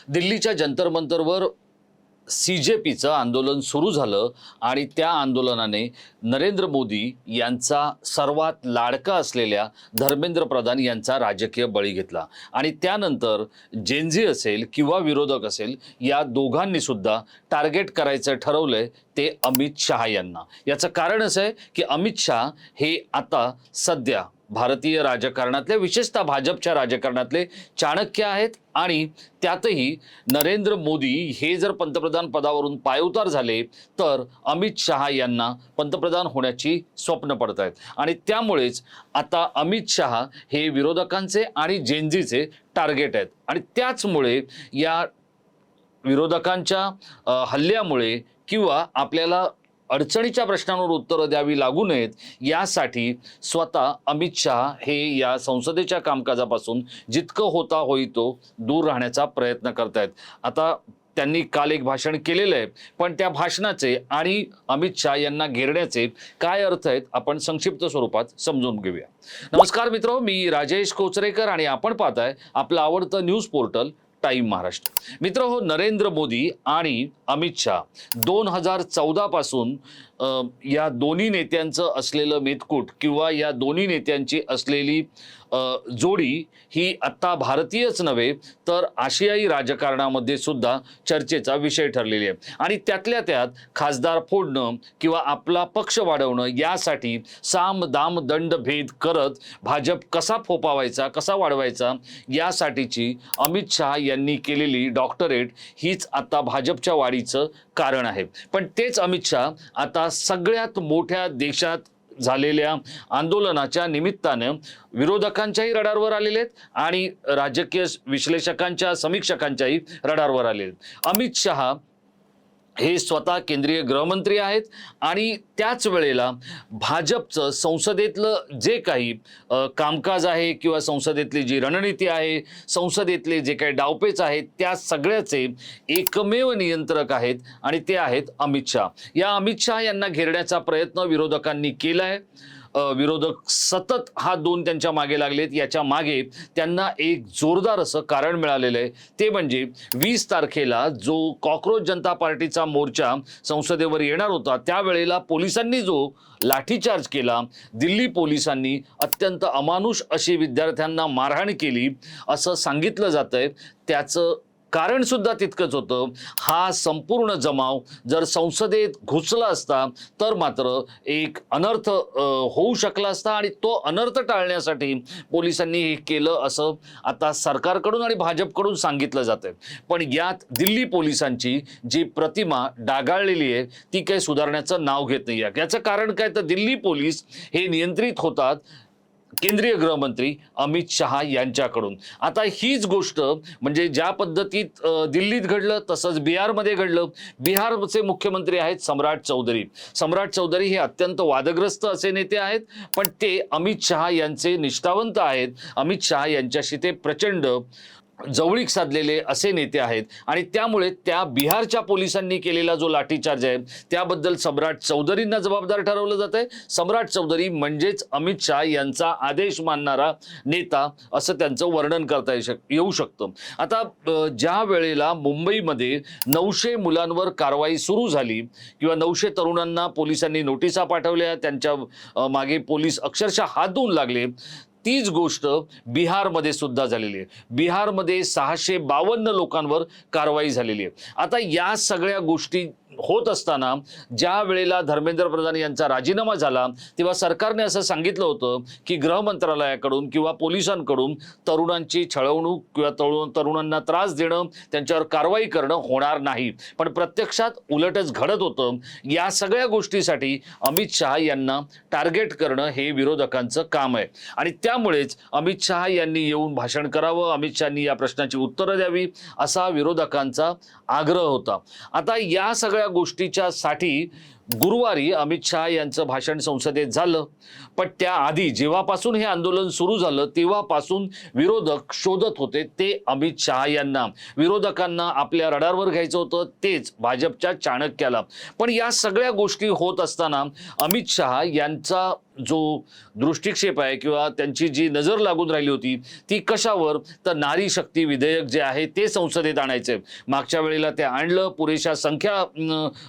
दिल्लीच्या जंतर मंतरवर CJPचं आंदोलन सुरू झालं आणि त्या आंदोलनाने नरेंद्र मोदी यांचा सर्वात लाडका असलेल्या धर्मेंद्र प्रधान यांचा राजकीय बळी घेतला आणि त्यानंतर जेनझी असेल किंवा विरोधक असेल या दोघांनी सुद्धा टार्गेट करायचं ठरवलंय ते अमित शहा यांना। याचं कारण असं आहे की अमित शहा हे आता सध्या भारतीय राजकारणातले विशेषतः भाजपच्या राजकारणातले चाणक्य आहेत आणि त्यातही नरेंद्र मोदी हे जर पंतप्रधान पदावरून पायउतार झाले तर अमित शहा यांना पंतप्रधान होण्याची स्वप्न पडत आहेत आणि त्यामुळेच आता अमित शहा हे विरोधकांचे आणि जेनझीचे टार्गेट आहेत आणि त्याचमुळे या विरोधकांच्या हल्ल्यामुळे किंवा आपल्याला अडचणीच्या प्रश्नांवर उत्तरं द्यावी लागू नयेत यासाठी स्वतः अमित शहा हे या संसदेच्या कामकाजापासून जितकं होता होईतो दूर राहण्याचा प्रयत्न करतायत। आता त्यांनी काल एक भाषण केलेलं आहे पण त्या भाषणाचे आणि अमित शहा यांना घेरण्याचे काय अर्थ आहेत आपण संक्षिप्त स्वरूपात समजून घेऊया। नमस्कार मित्रो, मी राजेश कोचरेकर आणि आपण पाहताय आपलं आवडतं न्यूज पोर्टल टाइम महाराष्ट्र। मित्र हो, नरेंद्र मोदी आणि अमित शहा 2014 पासून या दोन्ही नेत्यांचं असलेलं मेतकूट किंवा या दोन्ही नेत्यांची असलेली जोडी ही आता भारतीयच नव्हे तर आशियाई राजकारणामध्ये सुद्धा चर्चेचा विषय ठरलेली आहे आणि त्यातल्या त्यात खासदार फोडणं किंवा आपला पक्ष वाढवणं यासाठी साम दाम दंड भेद करत भाजप कसा फोपावायचा कसा वाढवायचा यासाठीची अमित शहा यांनी केलेली डॉक्टरेट हीच आता भाजपच्या वाढीचं कारण आहे। पण तेच अमित शहा आता सगळ्यात मोठ्या देशात झालेल्या आंदोलनाच्या निमित्तानं विरोधकांच्याही रडारवर आलेले आहेत आणि राजकीय विश्लेषकांच्या समीक्षकांच्याही रडारवर आलेले आहेत। अमित शहा हे स्वतः केंद्रीय गृहमंत्री आहेत आणि त्याच वेळेला भाजपचं संसदेतलं जे काही कामकाज आहे किंवा संसदेतली जी रणनीती आहे, संसदेतले जे काही डावपेच आहेत त्या सगळ्याचे एकमेव नियंत्रक आहेत आणि ते आहेत अमित शहा। या अमित शहा यांना घेरण्याचा प्रयत्न विरोधकांनी केला आहे। विरोधक सतत हात धुवून त्यांच्या मागे लागलेत। याच्या मागे त्यांना एक जोरदार असं कारण मिळालेलं आहे, ते म्हणजे 20 तारखेला जो कॉकरोच जनता पार्टीचा मोर्चा संसदेवर येणार होता त्यावेळेला पोलिसांनी जो लाठीचार्ज केला, दिल्ली पोलिसांनी अत्यंत अमानुष अशी विद्यार्थ्यांना मारहाण केली असं सांगितलं जातंय। त्याचं कारण सुद्धा तितकंच होतं। हा संपूर्ण जमाव जर संसदेत घुसला असता तर मात्र एक अनर्थ होऊ शकला असता आणि तो अनर्थ टाळण्यासाठी पोलिसांनी हे केलं असं आता सरकारकडून आणि भाजपकडून सांगितलं जातंय। पण यात दिल्ली पोलिसांची जी प्रतिमा डागाळलेली आहे ती काही सुधारण्याचं नाव घेत नाही आहे। याचं कारण काय तर दिल्ली पोलीस हे नियंत्रित होतात केंद्रीय गृहमंत्री अमित शहा यांच्याकडून। आता हीच गोष्ट म्हणजे ज्या पद्धतीत दिल्लीत घडलं तसंच बिहारमध्ये घडलं। बिहारचे मुख्यमंत्री आहेत सम्राट चौधरी। सम्राट चौधरी हे अत्यंत वादग्रस्त असे नेते आहेत पण ते अमित शहा यांचे निष्ठावंत आहेत। अमित शहा यांच्याशी ते प्रचंड जवळीक साधलेले असे नेते आहेत आणि त्यामुळे त्या बिहारच्या पोलिसांनी केलेला जो लाठीचार्ज आहे त्याबद्दल सम्राट चौधरींना जबाबदार ठरवलं जात आहे। सम्राट चौधरी म्हणजेच अमित शहा यांचा आदेश मानणारा नेता असं त्यांचं वर्णन करता येऊ शकतं। आता ज्या वेळेला मुंबईमध्ये 900 मुलांवर कारवाई सुरू झाली किंवा 900 तरुणांना पोलिसांनी नोटिसा पाठवल्या, त्यांच्या मागे पोलीस अक्षरशः हात धुवून लागले, तीच गोष्ट बिहारमध्ये सुद्धा झालेली आहे। बिहारमध्ये 652 लोकांवर कारवाई झालेली आहे। आता या सगळ्या गोष्टी होत असताना ज्या वेळेला धर्मेंद्र प्रधान यांचा राजीनामा झाला तेव्हा सरकारने असं सांगितलं होतं की गृह मंत्रालयाकडून किंवा पोलिसांकडून तरुणांची छळवणूक किंवा तरुणांना त्रास देणं त्यांच्यावर कारवाई करणं होणार नाही, पण प्रत्यक्षात उलटच घडत होतं। या सगळ्या गोष्टीसाठी अमित शहा यांना टार्गेट करणं हे विरोधकांचं काम आहे आणि त्यामुळेच अमित शहा यांनी येऊन भाषण करावं, अमित शहांनी या प्रश्नाची उत्तरं द्यावी असा विरोधकांचा आग्रह होता। आता या सगळ्या गोष्टीच्या साठी गुरुवारी अमित शहा यांचं भाषण संसदेत झालं, पण त्याआधी जेव्हापासून हे आंदोलन सुरू झालं तेव्हापासून विरोधक शोधत होते ते अमित शहा यांना. विरोधकांना आपल्या रडारवर घ्यायचं होतं, तेच भाजपच्या चाणक्याला. पण या सगळ्या गोष्टी होत असताना अमित शहा यांचा जो दृष्टिक्षेप आहे किंवा त्यांची जी नजर लागून राहिली होती ती कशावर, तर नारी शक्ती विधेयक जे आहे ते संसदेत आणायचे. मागच्या वेळेला ते आणलं, पुरेशा संख्या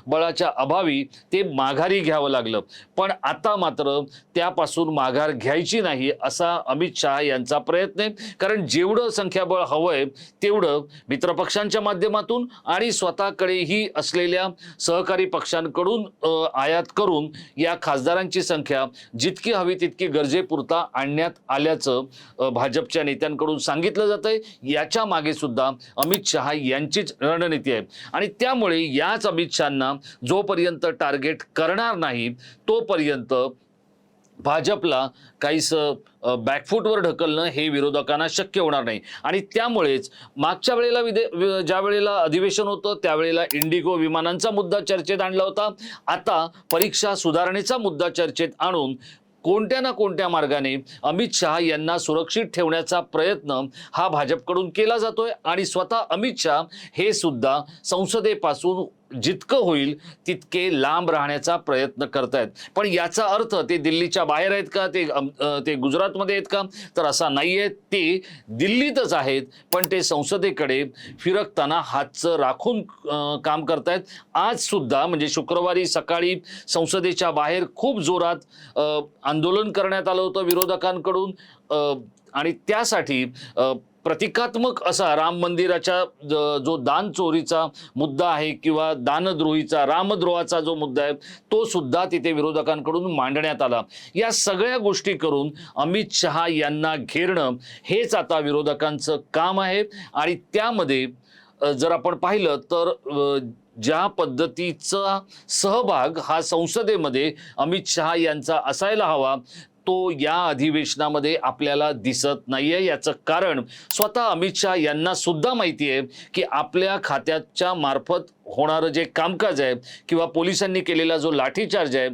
बळाच्या अभावी ते माघारी घ्यावं लागलं. पण आता मात्र त्यापासून माघार घ्यायची नाही असा अमित शहा यांचा प्रयत्न आहे. कारण जेवढं संख्याबळ हवंय तेवढं मित्रपक्षांच्या माध्यमातून आणि स्वतःकडेही असलेल्या सहकारी पक्षांकडून आयात करून या खासदारांची संख्या जितकी हवी तितकी गरजेपुरता आणण्यात आल्याचं भाजपच्या नेत्यांकडून सांगितलं जातंय. याच्या मागे सुद्धा अमित शहा यांचीच रणनीती आहे आणि त्यामुळे याच अमित शहांना जोपर्यंत टार्गेट करणार नाही तोपर्यंत भाजपला काहीसं बॅकफूटवर ढकलणं हे विरोधकांना शक्य होणार नाही. आणि त्यामुळेच मागच्या वेळेला ज्या वेळेला अधिवेशन होतं त्यावेळेला इंडिगो विमानांचा मुद्दा चर्चेत आणला होता. आता परीक्षा सुधारणेचा मुद्दा चर्चेत आणून कोणत्या ना कोणत्या मार्गाने अमित शहा यांना सुरक्षित ठेवण्याचा प्रयत्न हा भाजपकडून केला जातोय. आणि स्वतः अमित शहा हे सुद्धा संसदेपासून जितकं होईल तितके लांब राहण्याचा प्रयत्न करतायत. पण याचा अर्थ ते दिल्लीच्या बाहेर आहेत का, ते गुजरातमध्ये आहेत का, तर असा नाही आहे. ते दिल्लीतच आहेत, पण ते संसदेकडे फिरकताना हातचं राखून काम करतायत. आज सुद्धा म्हणजे शुक्रवारी सकाळी संसदेच्या बाहेर खूप जोरात आंदोलन करण्यात आलं होतं विरोधकांकडून आणि त्यासाठी प्रतिकात्मक असा राम मंदिराच्या जो दान चोरीचा मुद्दा आहे किंवा दानद्रोहीचा रामद्रोहाचा जो मुद्दा आहे तो सुद्धा तिथे विरोधकांकडून मांडण्यात आला. या सगळ्या गोष्टी करून अमित शहा यांना घेरणं हेच आता विरोधकांचं काम आहे. आणि त्यामध्ये जर आपण पाहिलं तर ज्या पद्धतीचा सहभाग हा संसदेमध्ये अमित शहा यांचा असायला हवा तो या अधिवेशनामध्ये आपल्याला दिसत नाहीये. याचं कारण स्वतः अमित शहा यांना सुद्धा माहिती आहे की आपल्या खात्याच्या मार्फत होणारं जे कामकाज आहे किंवा पोलिसांनी केलेला जो लाठीचार्ज आहे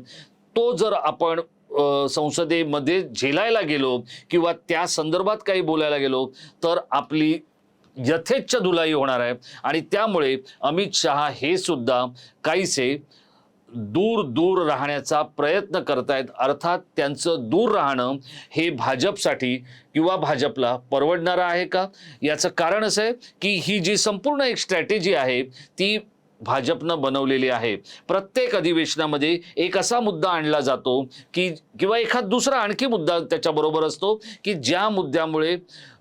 तो जर आपण संसदेमध्ये झेलायला गेलो किंवा त्या संदर्भात काही बोलायला गेलो तर आपली यथेच्छ धुलाई होणार आहे. आणि त्यामुळे अमित शहा हे सुद्धा काहीसे दूर दूर राहण्याचा प्रयत्न करतायत. अर्थात त्यांचं दूर राहणं हे भाजपसाठी किंवा भाजपला परवडणारं आहे का, याचं कारण असं आहे की ही जी संपूर्ण एक स्ट्रॅटेजी आहे ती भाजपनं बनवलेली आहे. प्रत्येक अधिवेशनामध्ये एक असा मुद्दा आणला जातो की किंवा एखाद दुसरा आणखी मुद्दा त्याच्याबरोबर असतो की ज्या मुद्द्यामुळे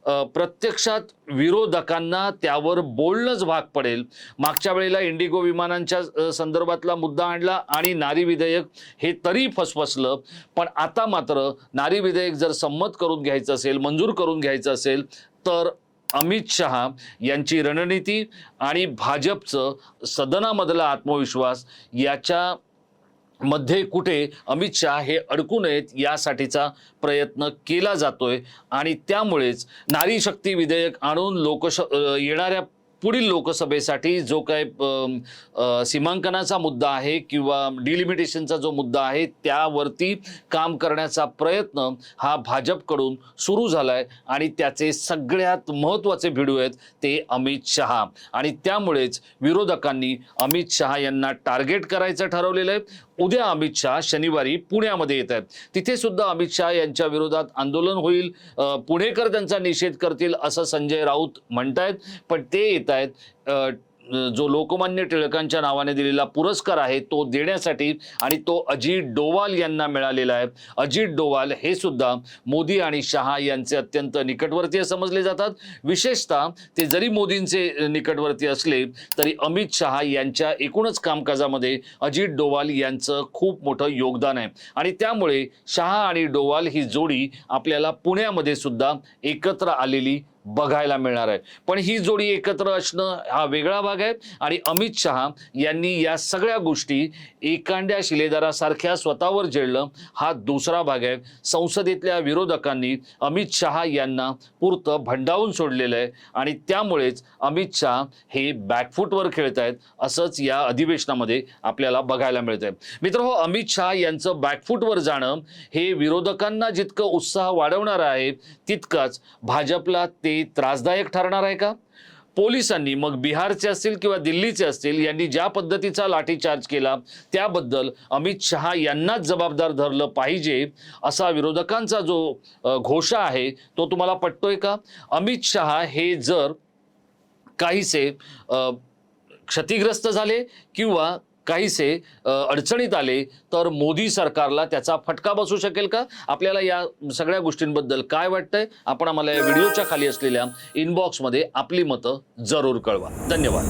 प्रत्यक्षात विरोधकांना त्यावर बोलणंच भाग पडेल. मागच्या वेळेला इंडिगो विमानांच्या संदर्भातला मुद्दा आणला आणि नारी विधेयक हे तरी फसफसलं. पण आता मात्र नारी विधेयक जर संमत करून घ्यायचं असेल, मंजूर करून घ्यायचं असेल तर अमित शहा यांची रणनीती आणि भाजपचं सदनामधला आत्मविश्वास याच्या मध्ये कुठे अमित शहा हे अडकू नयेत यासाठीचा प्रयत्न केला जातोय. आणि त्यामुळेच नारी शक्ती विधेयक आणून येणाऱ्या पुढील लोकसभेसाठी जो काय सीमांकनाचा मुद्दा आहे किंवा डिलिमिटेशनचा जो मुद्दा आहे त्यावरती काम करण्याचा प्रयत्न हा भाजपकडून सुरू झालाय. आणि त्याचे सगळ्यात महत्त्वाचे भिडू आहेत ते अमित शहा. आणि त्यामुळेच विरोधकांनी अमित शहा यांना टार्गेट करायचं ठरवलेलं आहे. उद्या अमित शहा शनिवारी पुण्यामध्ये येत आहेत. तिथे सुद्धा अमित शहा यांच्या विरोधात आंदोलन होईल. पुणेकर त्यांचा निषेध करतील असं संजय राऊत म्हणतायत. पण ते येत आहेत जो लोकमान्य टिळकांच्या नावाने दिलेला पुरस्कार आहे तो देण्यासाठी आणि तो अजित डोवाल यांना मिळालेला आहे. अजित डोवाल हे सुद्धा मोदी आणि शहा यांचे अत्यंत निकटवर्तीय समजले जातात. विशेषतः ते जरी मोदींचे निकटवर्तीय असले तरी अमित शहा यांच्या एकूणच कामकाजामध्ये अजित डोवाल यांचं खूप मोठं योगदान आहे. आणि त्यामुळे शहा आणि डोवाल ही जोडी आपल्याला पुण्यामध्ये सुद्धा एकत्र आलेली बघायला मिळणार आहे. पण ही जोडी एकत्र असणं हा वेगळा भाग आहे आणि अमित शहा यांनी या सगळ्या गोष्टी एकांड्या शिलेदारासारख्या स्वतःवर झेलणं हा दुसरा भाग आहे. संसदेतल्या विरोधकांनी अमित शहा यांना पुरतं भंडावून सोडलेलं आहे आणि त्यामुळेच अमित शहा हे बॅकफूटवर खेळत आहेत असंच या अधिवेशनामध्ये आपल्याला बघायला मिळतंय. मित्रहो, अमित शहा यांचं बॅकफूटवर जाणं हे विरोधकांना जितकं उत्साह वाढवणार आहे तितकंच भाजपला ते त्रासदायक ठरणार आहे का? पोलिसांनी, मग बिहारचे असतील किंवा दिल्लीचे असतील, यांनी ज्या पद्धतीचा लाठीचार्ज केला त्याबद्दल अमित शहा यांनाच जबाबदार धरलं पाहिजे असा विरोधकांचा जो घोषा आहे तो तुम्हाला पटतोय का? अमित शहा हे जर काहीसे क्षतिग्रस्त झाले किंवा काहीसे अडचणीत आले तर मोदी सरकारला त्याचा फटका बसू शकेल का? आपल्याला या सगळ्या गोष्टींबद्दल काय वाटतंय आपण आम्हाला या व्हिडिओच्या खाली असलेल्या इनबॉक्समध्ये आपली मतं जरूर कळवा. धन्यवाद.